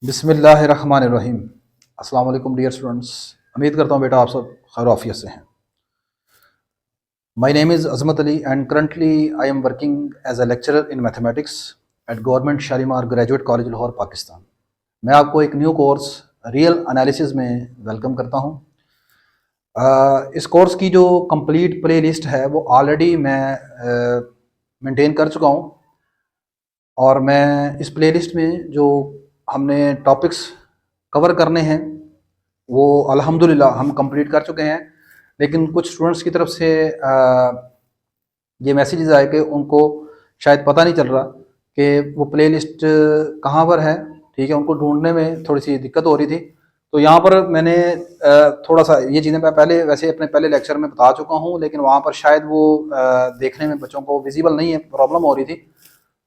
बिस्मिल्लाहिर्रहमानिर्रहीम। अस्सलाम वालेकुम डियर स्टूडेंट्स। उम्मीद करता हूँ बेटा आप सब खैर आफियत से हैं। My name is Azmat Ali and currently I am working as a lecturer in mathematics at government Shalimar graduate college Lahore Pakistan. मैं आपको एक न्यू कोर्स रियल एनालिसिस में वेलकम करता हूँ। इस कोर्स की जो कंप्लीट प्ले लिस्ट है वो ऑलरेडी मैं मेंटेन कर चुका हूँ और मैं इस प्ले लिस्ट में जो हमने टॉपिक्स कवर करने हैं वो अल्हम्दुलिल्लाह हम कंप्लीट कर चुके हैं। लेकिन कुछ स्टूडेंट्स की तरफ से ये मैसेजेस आए कि उनको शायद पता नहीं चल रहा कि वो प्ले लिस्ट कहाँ पर है। ठीक है, उनको ढूंढने में थोड़ी सी दिक्कत हो रही थी। तो यहाँ पर मैंने थोड़ा सा ये चीज़ें मैं पहले वैसे अपने पहले लेक्चर में बता चुका हूँ, लेकिन वहाँ पर शायद वो देखने में बच्चों को विजिबल नहीं है, प्रॉब्लम हो रही थी।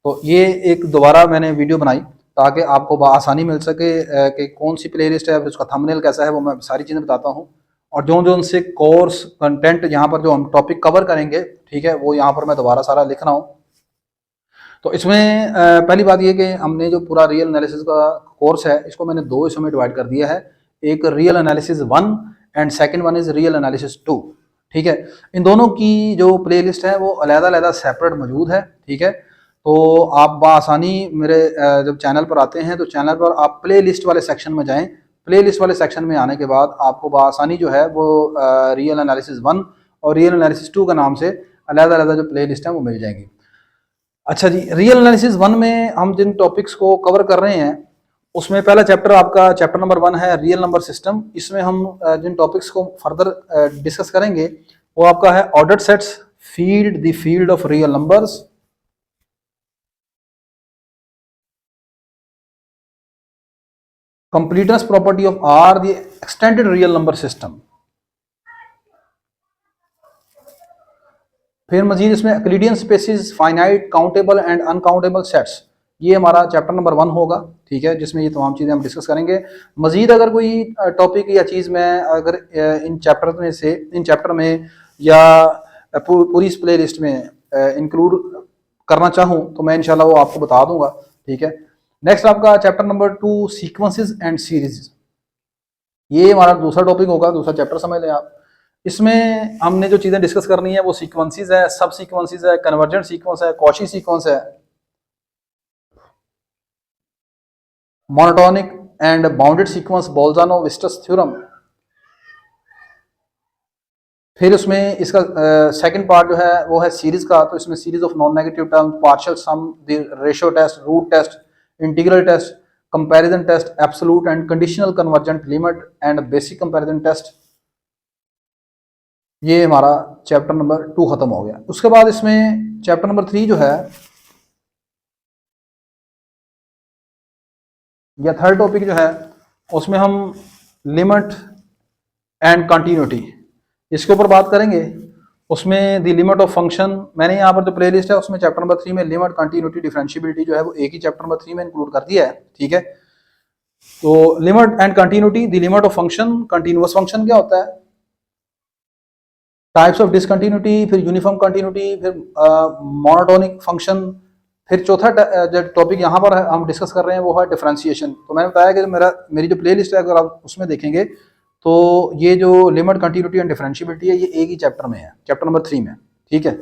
तो ये एक दोबारा मैंने वीडियो बनाई ताकि आपको आसानी मिल सके कि कौन सी प्लेलिस्ट है, उसका थंबनेल कैसा है, वो मैं सारी चीज़ें बताता हूँ। और जो जो उनसे कोर्स कंटेंट यहाँ पर जो हम टॉपिक कवर करेंगे, ठीक है, वो यहाँ पर मैं दोबारा सारा लिख रहा हूँ। तो इसमें पहली बात ये कि हमने जो पूरा रियल एनालिसिस का कोर्स है इसको मैंने दो हिस्सों में डिवाइड कर दिया है। एक real analysis 1 and second one is real analysis 2। ठीक है, इन दोनों की जो प्लेलिस्ट है वो अलग-अलग सेपरेट मौजूद है। ठीक है, तो आप बआसानी मेरे जब चैनल पर आते हैं तो चैनल पर आप प्ले लिस्ट वाले सेक्शन में जाएं। प्ले लिस्ट वाले सेक्शन में आने के बाद आपको बआसानी जो है वो रियल एनालिसिस 1 और रियल एनालिसिस 2 का नाम से अलग-अलग जो प्ले लिस्ट है वो मिल जाएंगी। अच्छा जी, रियल एनालिसिस 1 में हम जिन टॉपिक्स को कवर कर रहे हैं उसमें पहला चैप्टर आपका चैप्टर नंबर 1 है रियल नंबर सिस्टम। इसमें हम जिन टॉपिक्स को फर्दर डिस्कस करेंगे वो आपका है ordered sets, field the field of real numbers, completeness property of R, the extended real number system। फिर मजीद इसमें Euclidean spaces, finite, countable and uncountable sets, ये हमारा चैप्टर नंबर 1 होगा। ठीक है, जिसमें ये तमाम चीज़ें हम डिस्कस करेंगे। मजीद अगर कोई टॉपिक या चीज़ मैं अगर इन चैप्टर में या पूरी इस प्ले लिस्ट में इंक्लूड करना चाहूँ तो मैं इंशाल्लाह वो आपको बता दूंगा। ठीक है, नेक्स्ट आपका chapter number 2 sequences and series, ये हमारा दूसरा टॉपिक होगा, दूसरा चैप्टर समझ लें आप। इसमें हमने जो चीज़ें डिस्कस करनी है वो सीक्वेंसेस है, सब सीक्वेंसेस है, कन्वर्जेंट सीक्वेंस है, कॉची सीक्वेंस है, monotonic and bounded sequence, Bolzano Weierstrass theorem. फिर उसमें इसका सेकंड पार्ट जो है वो है सीरीज का। तो इसमें series of non negative term, partial sum, the ratio test, root test, integral test, comparison test, absolute and conditional convergent limit and basic comparison test, ये हमारा चैप्टर नंबर 2 खत्म हो गया। उसके बाद इसमें चैप्टर नंबर 3 जो है या थर्ड टॉपिक जो है उसमें हम लिमिट एंड कंटिन्यूटी इसके ऊपर बात करेंगे। उसमें द लिमिट ऑफ फंक्शन, मैंने यहाँ पर जो प्ले लिस्ट है उसमें चैप्टर नंबर 3 में लिमिट, कंटिन्यूटी, डिफरेंशियबिलिटी जो है वो एक ही चैप्टर नंबर 3 में इंक्लूड कर दिया है। ठीक है, तो limit and continuity, the limit of function, continuous function क्या होता है, टाइप्स ऑफ डिसकंटिन्यूटी, फिर यूनिफॉर्म कंटिन्यूटी, फिर मोनोटोनिक फंक्शन, फिर चौथा जो टॉपिक यहाँ पर हम डिस्कस कर रहे हैं वो है डिफरेंशिएशन। तो मैंने बताया कि मेरी जो प्ले लिस्ट है अगर आप उसमें देखेंगे तो ये जो लिमिट, कंटिन्यूटी एंड डिफरेंशिएबिलिटी है ये एक ही चैप्टर में है, चैप्टर नंबर 3 में। ठीक है,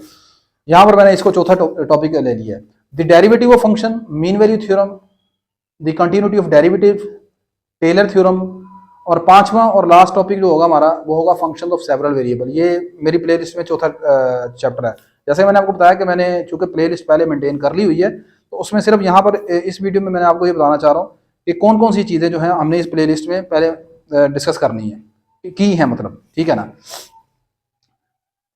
यहाँ पर मैंने इसको चौथा टॉपिक ले लिया है। The derivative of function, mean value theorem, the continuity of derivative, Taylor theorem, और पांचवा और लास्ट टॉपिक जो होगा हमारा वो होगा फंक्शन ऑफ सेवरल वेरिएबल। ये मेरी प्लेलिस्ट में चौथा चैप्टर है। जैसे मैंने आपको बताया कि मैंने चूंकि प्लेलिस्ट पहले मेंटेन कर ली हुई है तो उसमें सिर्फ यहाँ पर इस वीडियो में मैंने आपको ये बताना चाह रहा हूँ कि कौन कौन सी चीज़ें जो है हमने इस प्लेलिस्ट में पहले डिस्कस करनी है की है, मतलब। ठीक है ना,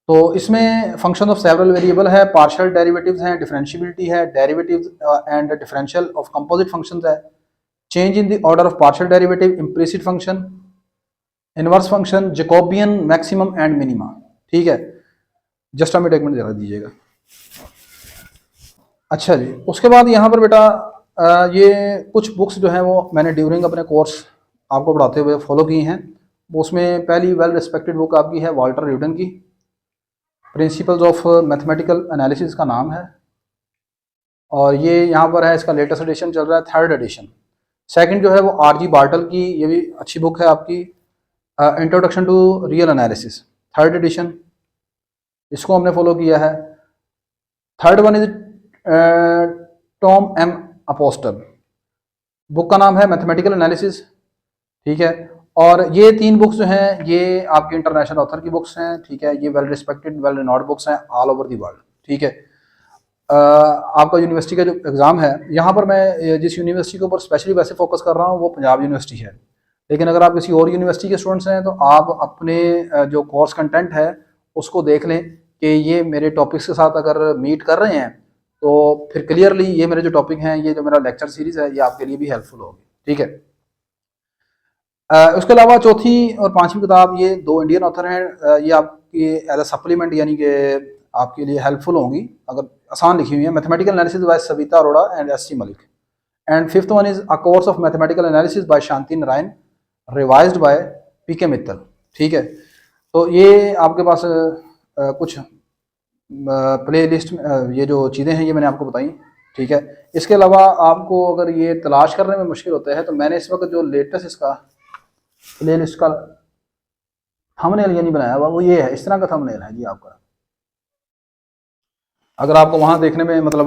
तो इसमें फंक्शन ऑफ सेवरल वेरिएबल है, पार्शियल डेरिवेटिव्स हैं, डिफरेंशियबिलिटी है, derivatives and differential of composite functions है, change in the order of partial derivative, implicit function, inverse function, Jacobian maximum and minima. ठीक है, जस्ट हमें एक मिनट जरा दीजिएगा। अच्छा जी, उसके बाद यहाँ पर बेटा ये कुछ बुक्स जो हैं वो मैंने ड्यूरिंग अपने कोर्स आपको पढ़ाते हुए फॉलो की हैं। उसमें पहली वेल रिस्पेक्टेड बुक आपकी है वाल्टर न्यूटन की प्रिंसिपल्स ऑफ मैथमेटिकल एनालिसिस का नाम है, और ये यहाँ पर है, इसका लेटेस्ट एडिशन चल रहा है, 3rd एडिशन। सेकंड जो है वो आर.जी. बार्टल की, ये भी अच्छी बुक है आपकी, introduction to real analysis, third edition, इसको हमने फॉलो किया है। Third one is Tom M Apostol, book का नाम है मैथमेटिकल एनालिसिस, ठीक है। और ये तीन बुक्स जो हैं ये आपके इंटरनेशनल ऑथर की बुक्स हैं, ठीक है। ये well respected well renowned books हैं ऑल ओवर दी वर्ल्ड, ठीक है। आपका यूनिवर्सिटी का जो एग्ज़ाम है, यहाँ पर मैं जिस यूनिवर्सिटी के ऊपर स्पेशली वैसे फोकस कर रहा हूँ वो पंजाब यूनिवर्सिटी है, लेकिन अगर आप किसी और यूनिवर्सिटी के स्टूडेंट्स हैं तो आप अपने जो कोर्स कंटेंट है उसको देख लें कि ये मेरे टॉपिक्स के साथ अगर मीट कर रहे हैं तो फिर क्लियरली ये मेरे जो टॉपिक हैं, ये जो मेरा लेक्चर सीरीज़ है, ये आपके लिए भी हेल्पफुल होगी, ठीक है। उसके अलावा चौथी और पांचवी किताब, ये दो इंडियन ऑथर हैं, ये आपकी एज अ सप्लीमेंट यानी कि आपके लिए हेल्पफुल होंगी अगर आसान लिखी हुई है। Mathematical analysis by Savita Arora and S C. Malik, and fifth one is a course of mathematical analysis by Shanti Narayan, revised by P K. Mittal, ठीक है। तो ये आपके पास कुछ प्ले लिस्ट ये जो चीज़ें हैं ये मैंने आपको बताई, ठीक है। इसके अलावा आपको अगर ये तलाश करने में मुश्किल होता है तो मैंने इस वक्त जो लेटेस्ट इसका प्ले लिस्ट का थंबनेल ये नहीं बनाया हुआ, वो ये है, इस तरह का थंबनेल है जी आपका। अगर आपको वहाँ देखने में मतलब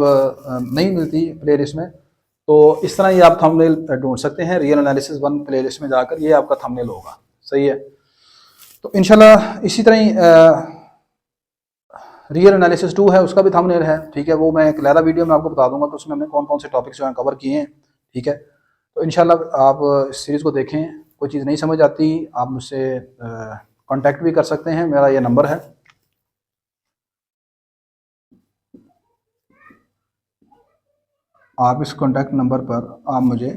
नहीं मिलती प्ले लिस्ट में, तो इस तरह ही आप थंबनेल ढूंढ सकते हैं। रियल एनालिसिस 1 प्ले लिस्ट में जाकर ये आपका थंबनेल होगा, सही है। तो इंशाल्लाह इसी तरह ही रियल एनालिसिस 2 है, उसका भी थंबनेल है, ठीक है। वो मैं एक अलग वीडियो में आपको बता दूंगा तो उसमें हमने कौन कौन से टॉपिक्स जो हैं कवर किए हैं, ठीक है। तो इंशाल्लाह आप इस सीरीज़ को देखें, कोई चीज़ नहीं समझ आती आप मुझसे कांटेक्ट भी कर सकते हैं, मेरा ये नंबर है। आप इस कांटेक्ट नंबर पर आप मुझे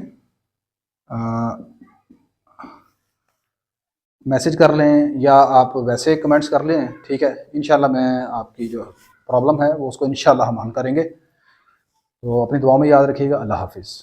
मैसेज कर लें या आप वैसे कमेंट्स कर लें, ठीक है। इंशाल्लाह मैं आपकी जो प्रॉब्लम है वो उसको इंशाल्लाह हम हल करेंगे। तो अपनी दुआ में याद रखिएगा। अल्लाह हाफिज़।